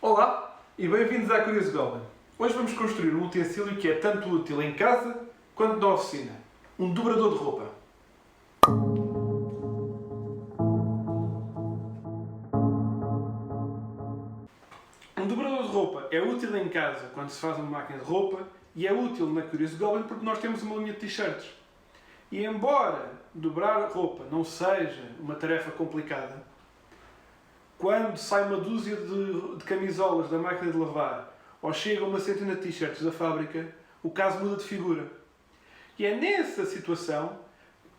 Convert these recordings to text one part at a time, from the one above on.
Olá e bem-vindos à Curious Golden. Hoje vamos construir um utensílio que é tanto útil em casa quanto na oficina. Um dobrador de roupa. Um dobrador de roupa é útil em casa quando se faz uma máquina de roupa e é útil na Curious Golden porque nós temos uma linha de t-shirts. E embora dobrar roupa não seja uma tarefa complicada, quando sai uma dúzia de camisolas da máquina de lavar ou chega uma centena de t-shirts da fábrica, o caso muda de figura. E é nessa situação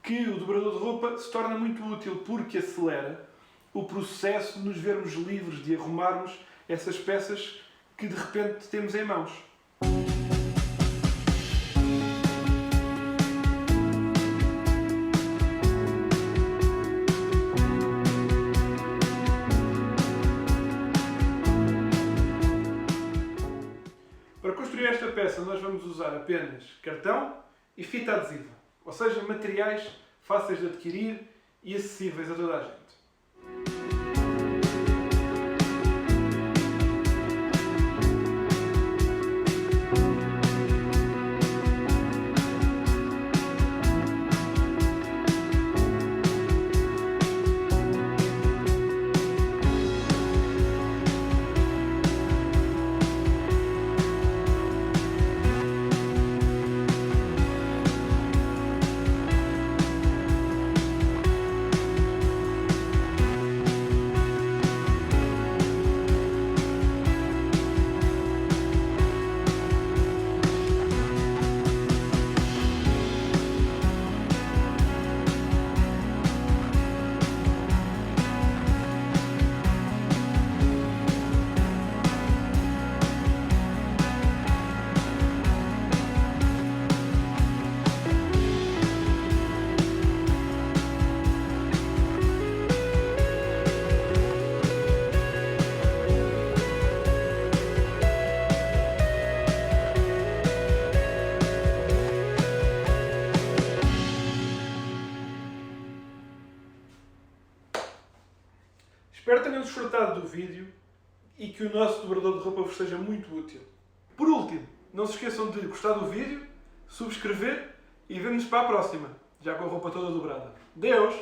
que o dobrador de roupa se torna muito útil porque acelera o processo de nos vermos livres de arrumarmos essas peças que de repente temos em mãos. Para construir esta peça nós vamos usar apenas cartão e fita adesiva, ou seja, materiais fáceis de adquirir e acessíveis a toda a gente. Espero que tenham desfrutado do vídeo e que o nosso dobrador de roupa vos seja muito útil. Por último, não se esqueçam de gostar do vídeo, subscrever e vemo-nos para a próxima, já com a roupa toda dobrada. Deus!